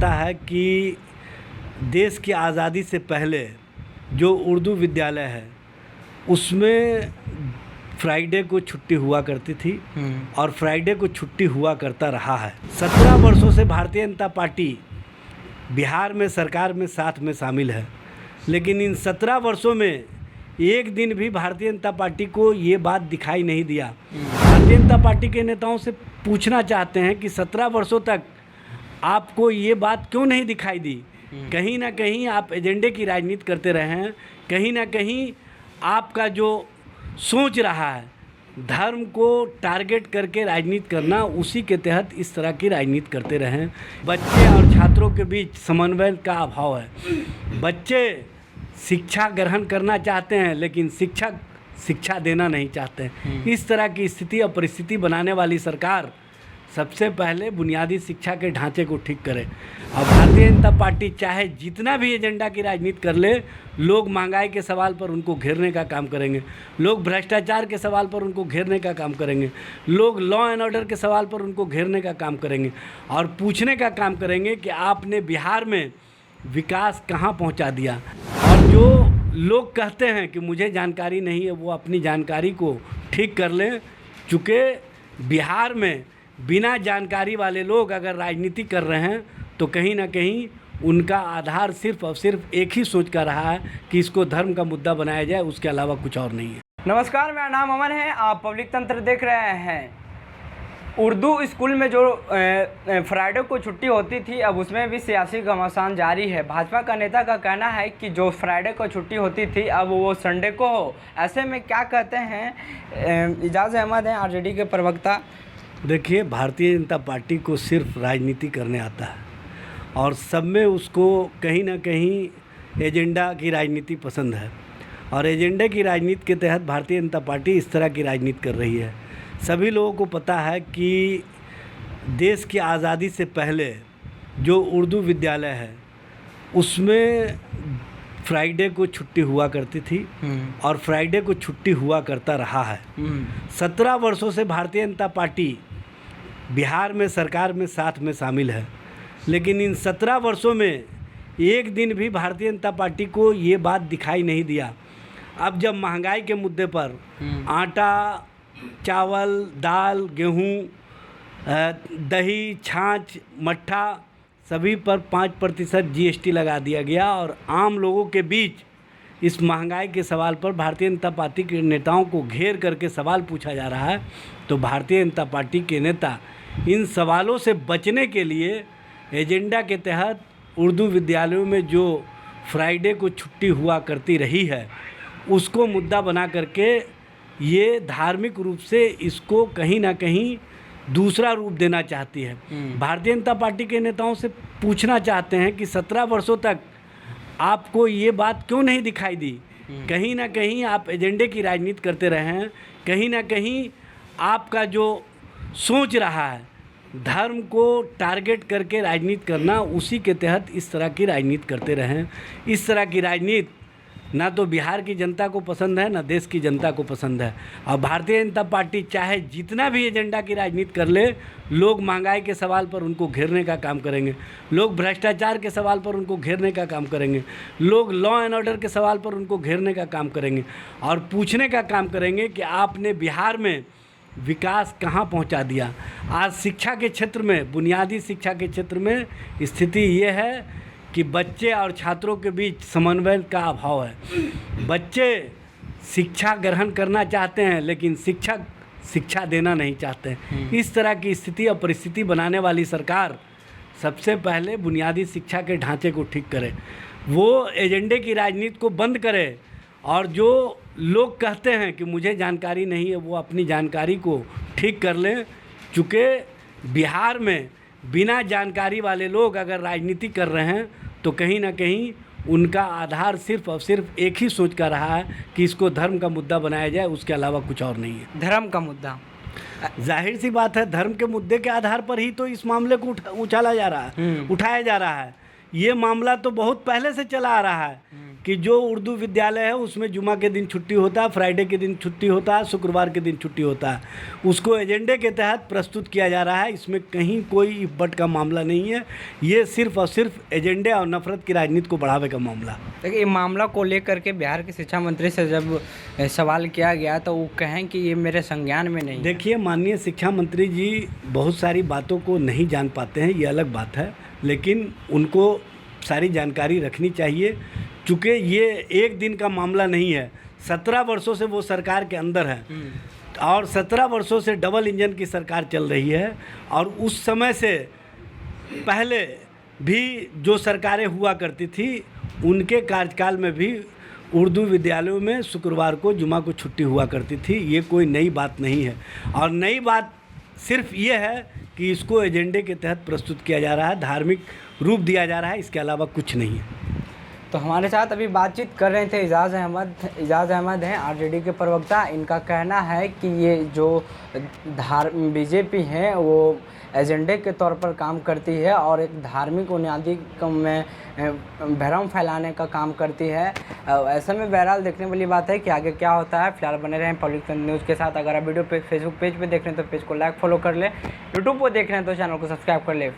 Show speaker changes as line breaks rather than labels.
पता है कि देश की आज़ादी से पहले जो उर्दू विद्यालय है उसमें फ्राइडे को छुट्टी हुआ करती थी और फ्राइडे को छुट्टी हुआ करता रहा है। 17 वर्षों से भारतीय जनता पार्टी बिहार में सरकार में साथ में शामिल है, लेकिन इन 17 वर्षों में एक दिन भी भारतीय जनता पार्टी को ये बात दिखाई नहीं दिया। भारतीय जनता पार्टी के नेताओं से पूछना चाहते हैं कि 17 वर्षों तक आपको ये बात क्यों नहीं दिखाई दी? कहीं ना कहीं आप एजेंडे की राजनीति करते रहे हैं, कहीं ना कहीं आपका जो सोच रहा है धर्म को टारगेट करके राजनीति करना, उसी के तहत इस तरह की राजनीति करते रहे हैं। बच्चे और छात्रों के बीच समन्वय का अभाव है। बच्चे शिक्षा ग्रहण करना चाहते हैं लेकिन शिक्षक शिक्षा देना नहीं चाहते हैं। इस तरह की स्थिति और परिस्थिति बनाने वाली सरकार सबसे पहले बुनियादी शिक्षा के ढांचे को ठीक करे। और भारतीय जनता पार्टी चाहे जितना भी एजेंडा की राजनीति कर ले, लोग महंगाई के सवाल पर उनको घेरने का काम करेंगे, लोग भ्रष्टाचार के सवाल पर उनको घेरने का काम करेंगे, लोग लॉ एंड ऑर्डर के सवाल पर उनको घेरने का काम करेंगे और पूछने का काम करेंगे कि आपने बिहार में विकास कहाँ पहुँचा दिया। और जो लोग कहते हैं कि मुझे जानकारी नहीं है, वो अपनी जानकारी को ठीक कर लें, चूँकि बिहार में बिना जानकारी वाले लोग अगर राजनीति कर रहे हैं तो कहीं ना कहीं उनका आधार सिर्फ और सिर्फ एक ही सोच का रहा है कि इसको धर्म का मुद्दा बनाया जाए, उसके अलावा कुछ और नहीं है।
नमस्कार, मेरा नाम अमन है, आप पब्लिक तंत्र देख रहे हैं। उर्दू स्कूल में जो फ्राइडे को छुट्टी होती थी, अब उसमें भी सियासी घमासान जारी है। भाजपा का नेता का कहना है कि जो फ्राइडे को छुट्टी होती थी अब वो संडे को हो। ऐसे में क्या कहते हैं इजाज़ अहमद हैं, आरजेडी के प्रवक्ता।
देखिए, भारतीय जनता पार्टी को सिर्फ राजनीति करने आता है और सब में उसको कहीं ना कहीं एजेंडा की राजनीति पसंद है और एजेंडे की राजनीति के तहत भारतीय जनता पार्टी इस तरह की राजनीति कर रही है। सभी लोगों को पता है कि देश की आज़ादी से पहले जो उर्दू विद्यालय है उसमें फ्राइडे को छुट्टी हुआ करती थी और फ्राइडे को छुट्टी हुआ करता रहा है। 17 वर्षों से भारतीय जनता पार्टी बिहार में सरकार में साथ में शामिल है, लेकिन इन 17 वर्षों में एक दिन भी भारतीय जनता पार्टी को ये बात दिखाई नहीं दिया। अब जब महंगाई के मुद्दे पर आटा, चावल, दाल, गेहूँ, दही, छाछ, मट्ठा सभी पर 5% GST लगा दिया गया और आम लोगों के बीच इस महंगाई के सवाल पर भारतीय जनता पार्टी के नेताओं को घेर करके सवाल पूछा जा रहा है, तो भारतीय जनता पार्टी के नेता इन सवालों से बचने के लिए एजेंडा के तहत उर्दू विद्यालयों में जो फ्राइडे को छुट्टी हुआ करती रही है उसको मुद्दा बना करके ये धार्मिक रूप से इसको कहीं ना कहीं दूसरा रूप देना चाहती है। भारतीय जनता पार्टी के नेताओं से पूछना चाहते हैं कि 17 वर्षों तक आपको ये बात क्यों नहीं दिखाई दी? कहीं ना कहीं आप एजेंडे की राजनीति करते रहे हैं, कहीं ना कहीं आपका जो सोच रहा है धर्म को टारगेट करके राजनीति करना, उसी के तहत इस तरह की राजनीति करते रहे हैं। इस तरह की राजनीति ना तो बिहार की जनता को पसंद है, ना देश की जनता को पसंद है। और भारतीय जनता पार्टी चाहे जितना भी एजेंडा की राजनीति कर ले, लोग महंगाई के सवाल पर उनको घेरने का काम करेंगे, लोग भ्रष्टाचार के सवाल पर उनको घेरने का काम करेंगे, लोग लॉ एंड ऑर्डर के सवाल पर उनको घेरने का काम करेंगे और पूछने का काम करेंगे कि आपने बिहार में विकास कहाँ पहुँचा दिया। आज शिक्षा के क्षेत्र में, बुनियादी शिक्षा के क्षेत्र में स्थिति ये है कि बच्चे और छात्रों के बीच समन्वय का अभाव है। बच्चे शिक्षा ग्रहण करना चाहते हैं लेकिन शिक्षक शिक्षा देना नहीं चाहते हैं। इस तरह की स्थिति और परिस्थिति बनाने वाली सरकार सबसे पहले बुनियादी शिक्षा के ढांचे को ठीक करे, वो एजेंडे की राजनीति को बंद करे और जो लोग कहते हैं कि मुझे जानकारी नहीं है, वो अपनी जानकारी को ठीक कर लें, चूँकि बिहार में बिना जानकारी वाले लोग अगर राजनीति कर रहे हैं तो कहीं ना कहीं उनका आधार सिर्फ और सिर्फ एक ही सोच का रहा है कि इसको धर्म का मुद्दा बनाया जाए, उसके अलावा कुछ और नहीं है।
धर्म का मुद्दा,
जाहिर सी बात है, धर्म के मुद्दे के आधार पर ही तो इस मामले को उठाया जा रहा है ये मामला तो बहुत पहले से चला आ रहा है कि जो उर्दू विद्यालय है उसमें जुमा के दिन छुट्टी होता है, फ्राइडे के दिन छुट्टी होता है, शुक्रवार के दिन छुट्टी होता है। उसको एजेंडे के तहत प्रस्तुत किया जा रहा है। इसमें कहीं कोई बट का मामला नहीं है। ये सिर्फ और सिर्फ एजेंडे और नफरत की राजनीति को बढ़ावे का मामला।
देखिए, ये मामला को लेकर के बिहार के शिक्षा मंत्री से जब सवाल किया गया तो वो कहें कि ये मेरे संज्ञान में नहीं है।
देखिए, माननीय शिक्षा मंत्री जी बहुत सारी बातों को नहीं जान पाते हैं, ये अलग बात है, लेकिन उनको सारी जानकारी रखनी चाहिए। चूँकि ये एक दिन का मामला नहीं है, 17 वर्षों से वो सरकार के अंदर है और 17 वर्षों से डबल इंजन की सरकार चल रही है। और उस समय से पहले भी जो सरकारें हुआ करती थी उनके कार्यकाल में भी उर्दू विद्यालयों में शुक्रवार को जुमा को छुट्टी हुआ करती थी। ये कोई नई बात नहीं है। और नई बात सिर्फ ये है कि इसको एजेंडे के तहत प्रस्तुत किया जा रहा है, धार्मिक रूप दिया जा रहा है, इसके अलावा कुछ नहीं है।
तो हमारे साथ अभी बातचीत कर रहे थे एजाज़ अहमद हैं, आरजेडी के प्रवक्ता। इनका कहना है कि ये जो बीजेपी है वो एजेंडे के तौर पर काम करती है और एक धार्मिक बुनियादी में भ्रम फैलाने का काम करती है। ऐसे में बहरहाल देखने वाली बात है कि आगे क्या होता है। फिलहाल बने रहें पब्लिक तंत्र न्यूज़ के साथ। अगर आप वीडियो पे फेसबुक पेज पे देख रहे हैं तो पेज को लाइक फॉलो कर ले, यूट्यूब पर देख रहे हैं तो चैनल को सब्सक्राइब कर ले।